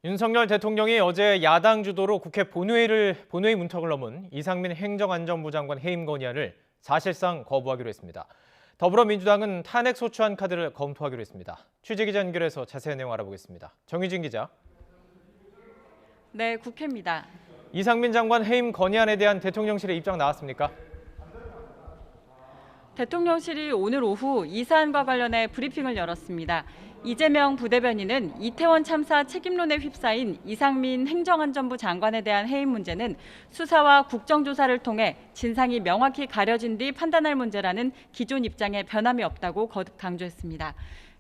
윤석열 대통령이 어제 야당 주도로 국회 본회의 문턱을 넘은 이상민 행정안전부 장관 해임 건의안을 사실상 거부하기로 했습니다. 더불어민주당은 탄핵 소추안 카드를 검토하기로 했습니다. 취재기자 연결해서 자세한 내용 알아보겠습니다. 정유진 기자. 네, 국회입니다. 이상민 장관 해임 건의안에 대한 대통령실의 입장 나왔습니까? 대통령실이 오늘 오후 이 사안과 관련해 브리핑을 열었습니다. 이재명 부대변인은 이태원 참사 책임론에 휩싸인 이상민 행정안전부 장관에 대한 해임 문제는 수사와 국정조사를 통해 진상이 명확히 가려진 뒤 판단할 문제라는 기존 입장에 변함이 없다고 거듭 강조했습니다.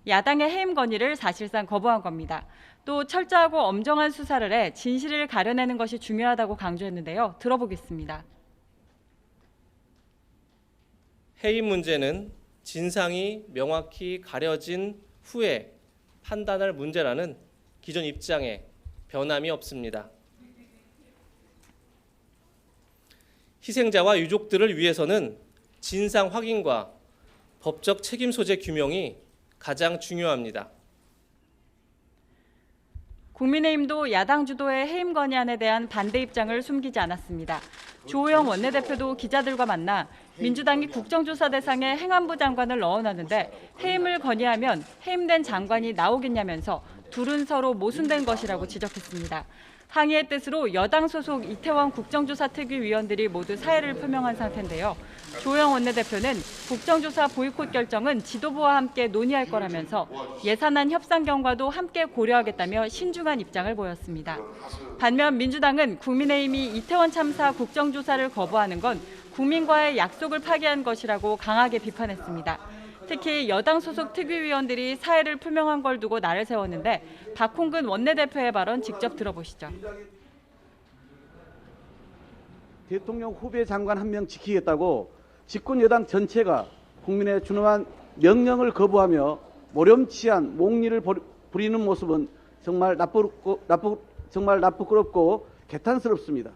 야당의 해임 건의를 사실상 거부한 겁니다. 또 철저하고 엄정한 수사를 해 진실을 가려내는 것이 중요하다고 강조했는데요. 들어보겠습니다. 해임 문제는 진상이 명확히 가려진 후에 판단할 문제라는 기존 입장에 변함이 없습니다. 희생자와 유족들을 위해서는 진상 확인과 법적 책임 소재 규명이 가장 중요합니다. 국민의힘도 야당 주도의 해임 건의안에 대한 반대 입장을 숨기지 않았습니다. 조호영 원내대표도 기자들과 만나 민주당이 국정조사 대상에 행안부 장관을 넣어놨는데 해임을 건의하면 해임된 장관이 나오겠냐면서 둘은 서로 모순된 것이라고 지적했습니다. 항의의 뜻으로 여당 소속 이태원 국정조사 특위위원들이 모두 사의를 표명한 상태인데요. 조호영 원내대표는 국정조사 보이콧 결정은 지도부와 함께 논의할 거라면서 예산안 협상 경과도 함께 고려하겠다며 신중한 입장을 보였습니다. 반면 민주당은 국민의힘이 이태원 참사 국정조사를 거부하는 건 국민과의 약속을 파기한 것이라고 강하게 비판했습니다. 특히 여당 소속 특위위원들이 사의를 표명한 걸 두고 날을 세웠는데 박홍근 원내대표의 발언 직접 들어보시죠. 대통령 후배 장관 한 명 지키겠다고 집권 여당 전체가 국민의 준엄한 명령을 거부하며 모렴치한 몽리를 부리는 모습은 정말 나쁘고 개탄스럽습니다.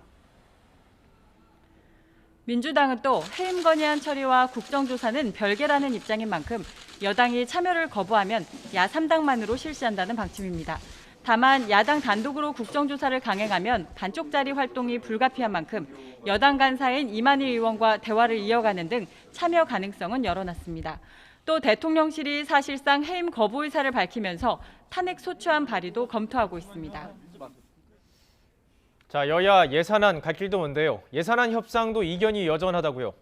민주당은 또 해임 건의안 처리와 국정조사는 별개라는 입장인 만큼 여당이 참여를 거부하면 야3당만으로 실시한다는 방침입니다. 다만 야당 단독으로 국정조사를 강행하면 반쪽짜리 활동이 불가피한 만큼 여당 간사인 이만희 의원과 대화를 이어가는 등 참여 가능성은 열어놨습니다. 또 대통령실이 사실상 해임 거부 의사를 밝히면서 탄핵 소추안 발의도 검토하고 있습니다. 자, 여야 예산안 갈 길도 먼데요. 예산안 협상도 이견이 여전하다고요.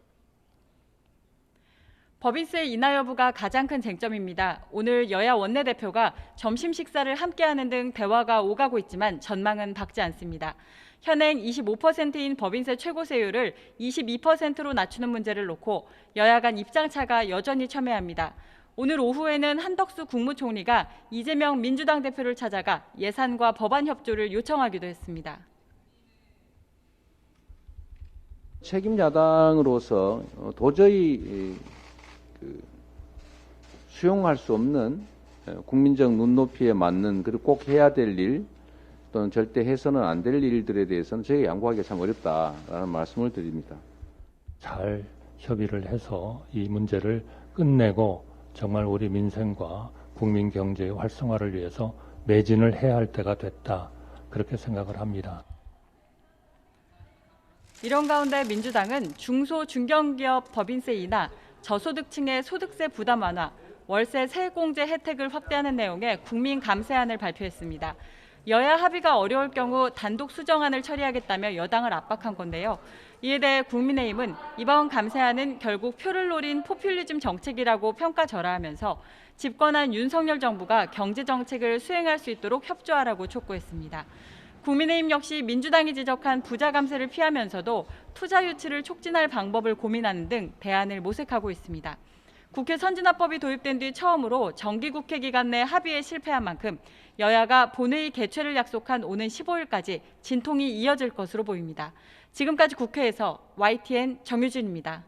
법인세 인하 여부가 가장 큰 쟁점입니다. 오늘 여야 원내대표가 점심 식사를 함께하는 등 대화가 오가고 있지만 전망은 밝지 않습니다. 현행 25%인 법인세 최고세율을 22%로 낮추는 문제를 놓고 여야 간 입장차가 여전히 첨예합니다. 오늘 오후에는 한덕수 국무총리가 이재명 민주당 대표를 찾아가 예산과 법안 협조를 요청하기도 했습니다. 책임 야당으로서 도저히 수용할 수 없는 국민적 눈높이에 맞는 그리고 꼭 해야 될 일 또는 절대 해서는 안 될 일들에 대해서는 저희가 양보하기가 참 어렵다라는 말씀을 드립니다. 잘 협의를 해서 이 문제를 끝내고 정말 우리 민생과 국민 경제의 활성화를 위해서 매진을 해야 할 때가 됐다. 그렇게 생각을 합니다. 이런 가운데 민주당은 중소 중견기업 법인세 인하, 저소득층의 소득세 부담 완화, 월세 세액공제 혜택을 확대하는 내용의 국민 감세안을 발표했습니다. 여야 합의가 어려울 경우 단독 수정안을 처리하겠다며 여당을 압박한 건데요. 이에 대해 국민의힘은 이번 감세안은 결국 표를 노린 포퓰리즘 정책이라고 평가절하하면서 집권한 윤석열 정부가 경제정책을 수행할 수 있도록 협조하라고 촉구했습니다. 국민의힘 역시 민주당이 지적한 부자 감세를 피하면서도 투자 유치를 촉진할 방법을 고민하는 등 대안을 모색하고 있습니다. 국회 선진화법이 도입된 뒤 처음으로 정기국회 기간 내 합의에 실패한 만큼 여야가 본회의 개최를 약속한 오는 15일까지 진통이 이어질 것으로 보입니다. 지금까지 국회에서 YTN 정유진입니다.